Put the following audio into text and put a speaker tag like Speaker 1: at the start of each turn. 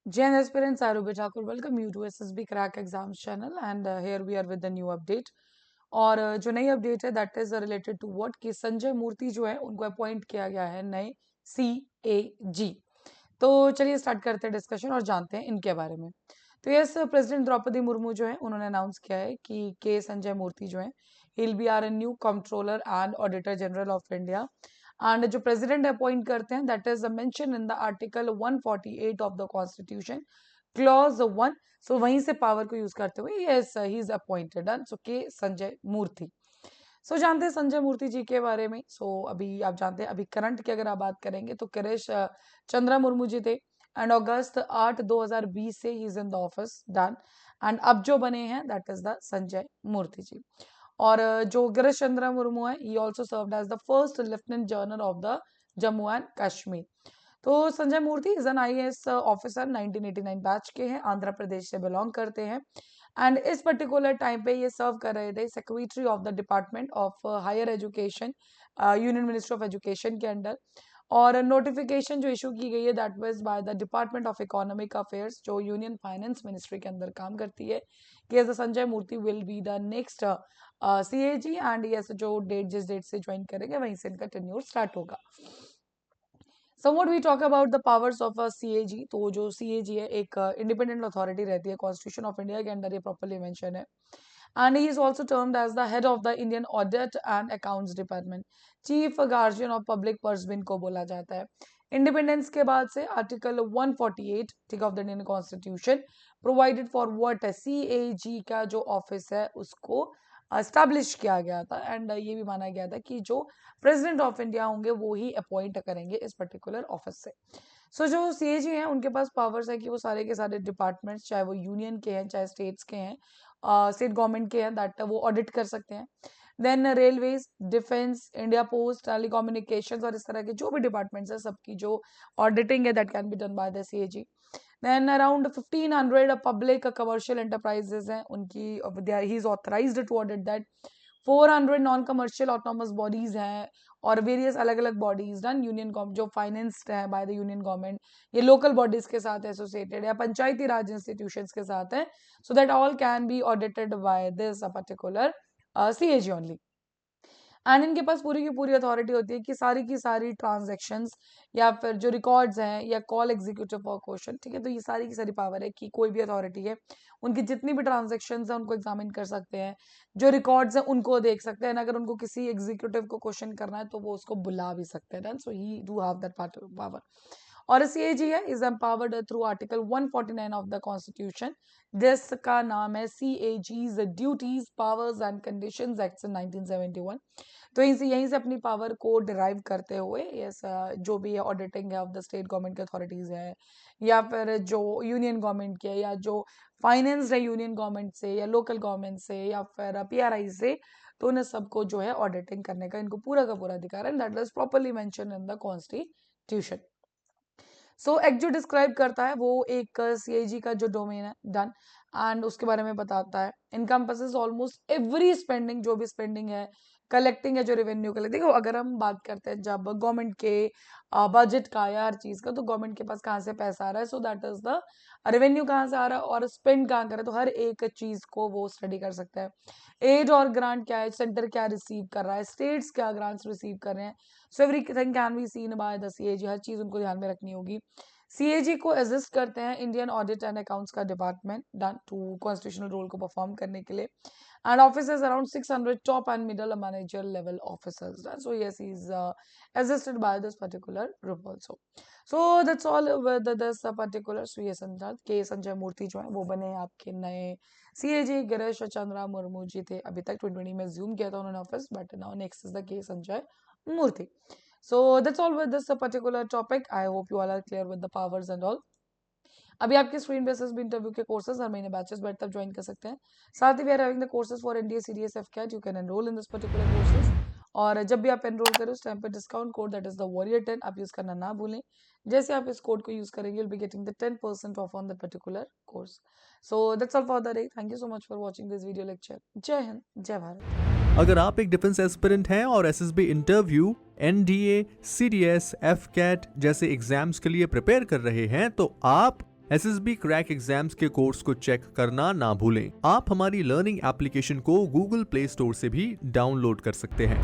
Speaker 1: Jain aspirant Sarubi Thakur, welcome you to SSB Crack Exams channel and here we are with the new update. और जो नई update है that is related to what कि संजय मूर्ति जो है उनको appoint किया गया है नए CAG। तो चलिए स्टार्ट करते हैं डिस्कशन और जानते हैं इनके बारे में। तो यस, प्रेसिडेंट द्रौपदी मुर्मू जो है उन्होंने अनाउंस किया है कि के संजय मूर्ति जो है he will be our new controller and auditor general of India. And जो प्रेसिडेंट अपॉइंट करते हैं that is mention in the article 148 of the constitution clause 1। So वहीं से पावर को यूज करते हुए yes he is appointed so K Sanjay मूर्ति। सो जानते हैं संजय मूर्ति जी के बारे में। अभी आप जानते हैं, अभी करंट की अगर आप बात करेंगे तो किरीश चंद्रा मुर्मू जी थे एंड अगस्त 8 2020 से he is in the office done. And अब जो बने हैं that is the Sanjay Murthy ji. और जो गिरीश चंद्रा मुर्मू है he also served as the first lieutenant general of the Jammu and Kashmir. तो Sanjay Murthy is an IAS officer, 1989 batch के हैं, आंध्र प्रदेश से बिलोंग करते हैं। एंड इस पर्टिकुलर टाइम पे ये सर्व कर रहे थे secretary of the department of higher education, union ministry of education के अंडर। और नोटिफिकेशन जो इशू की गई है that was by the department of economic affairs जो यूनियन फाइनेंस मिनिस्ट्री के अंदर काम करती है कि as Sanjay Murthy will be the next CAG। And yes, जो डेट जिस डेट से ज्वाइन करेंगे वहीं से इनका टेन्योर स्टार्ट होगा। So what we talk about the powers of a CAG, तो जो CAG है एक इंडिपेंडेंट अथॉरिटी रहती है, कॉन्स्टिट्यूशन ऑफ इंडिया के अंदर ये प्रॉपर्ली मेंशन है। And he is also termed as the head of the Indian audit and accounts department, chief guardian of public purse भी इनको बोला जाता है। इंडिपेंडेंस के बाद से आर्टिकल 148 ठीक of the Indian constitution provided for what CAG का जो ऑफिस है उसको एस्टैब्लिश किया गया था। एंड ये भी माना गया था कि जो प्रेसिडेंट ऑफ इंडिया होंगे वो ही अपॉइंट करेंगे इस पर्टिकुलर ऑफिस से। जो CAG हैं उनके पास पावर्स है कि वो सारे के सारे डिपार्टमेंट्स, चाहे वो यूनियन के हैं चाहे स्टेट्स के हैं, स्टेट गवर्नमेंट के हैं, दैट वो ऑडिट कर सकते हैं। Then railways, defence, India post, telecommunications और इस तरह के जो भी डिपार्टमेंट्स है सबकी जो ऑडिटिंग है that can be done by the CAG। Then around 1500 public commercial enterprises हैं उनकी, he is authorised to audit that. 400 non commercial autonomous bodies हैं और वेरियस अलग अलग बॉडीज डन यूनियन जो फाइनेंस्ड है बाय द यूनियन गवर्नमेंट, ये local bodies के साथ एसोसिएटेड या पंचायती राज इंस्टीट्यूशंस के साथ है, so that all can be audited by this particular CAG only. And इनके पास पूरी की पूरी अथॉरिटी होती है कि सारी की सारी ट्रांजेक्शंस या फिर जो रिकॉर्ड्स हैं या कॉल एग्जीक्यूटिव फॉर क्वेश्चन, ठीक है, तो ये सारी की सारी पावर है कि कोई भी अथॉरिटी है उनकी जितनी भी ट्रांजेक्शंस हैं उनको एग्जामिन कर सकते हैं, जो रिकॉर्ड्स हैं उनको देख सकते हैं, अगर उनको किसी एग्जीक्यूटिव को क्वेश्चन करना है तो वो उसको बुला भी सकते हैं। So he do have that power. और CAG है is empowered through article 149 of the constitution, जिसका नाम है CAG's duties powers and conditions act 1971। तो यहीं से अपनी पावर को डिराइव करते हुए यस, जो भी ऑडिटिंग है ऑफ द स्टेट गवर्नमेंट के अथॉरिटीज है या फिर जो यूनियन गवर्नमेंट के या जो फाइनेंस है यूनियन गवर्नमेंट से या लोकल गवर्नमेंट से या फिर PRI से, तो उन्हें सबको जो है ऑडिटिंग करने का इनको पूरा का पूरा अधिकार है। That is properly mention in the constitution. Act जो डिस्क्राइब करता है वो एक CAG का जो डोमेन है डन एंड उसके बारे में बताता है, इनकम्पसेस ऑलमोस्ट एवरी स्पेंडिंग, जो भी स्पेंडिंग है, कलेक्टिंग है, जो रेवेन्यू कलेक्ट। देखो अगर हम बात करते हैं जब गवर्नमेंट के बजट का या हर चीज का, तो गवर्नमेंट के पास कहाँ से पैसा आ रहा है, so that is the revenue कहाँ से आ रहा है और स्पेंड कहाँ कर रहा है, तो हर एक चीज को वो स्टडी कर सकता है। एड और ग्रांट क्या है, सेंटर क्या रिसीव कर रहा है, स्टेट्स क्या ग्रांट्स रिसीव कर रहे हैं, so everything can be seen bye the CAG, हर चीज उनको ध्यान में रखनी होगी। CAG को असिस्ट करते हैं इंडियन ऑडिट एंड अकाउंट्स का department done to constitutional role को परफॉर्म करने के लिए। And officers around 600 top and middle manager level officers, so yes he is assisted by this particular group also. So that's all with this particular के संजय मूर्ति जो है वो बने आपके नए CAG। गिरीश चंद्रा मुर्मू जी थे, अभी तक 2020 में ज्यूम किया था उन्होंने office, but now next is the के संजय मूर्ति। So that's all with this particular topic. I hope you all are clear with the powers and all. अभी आपके स्क्रीन बेसिस भी इंटरव्यू के कोर्सेज हर महीने बैचेस बैठ तक ज्वाइन कर सकते हैं। साथ ही we are having the courses for NDA CDS FCAT, you can enrol in this particular courses. और जब भी आप एनरोल करें उस टाइम पे discount code that is the Warrior10 आप यूज करना ना भूलें। जैसे आप इस कोड को यूज करेंगे you'll be getting the 10% off on that particular course. So that's all for the day. Thank you so much for watching this video lecture. जय हिंद, जय भारत।
Speaker 2: अगर आप एक डिफेंस एस्पिरेंट हैं और SSB interview, NDA, CDS, FCAT जैसे exams के लिए प्रिपेयर कर रहे हैं तो आप एसएसबी क्रैक एग्जाम्स के कोर्स को चेक करना ना भूलें। आप हमारी लर्निंग एप्लीकेशन को गूगल प्ले स्टोर से भी डाउनलोड कर सकते हैं।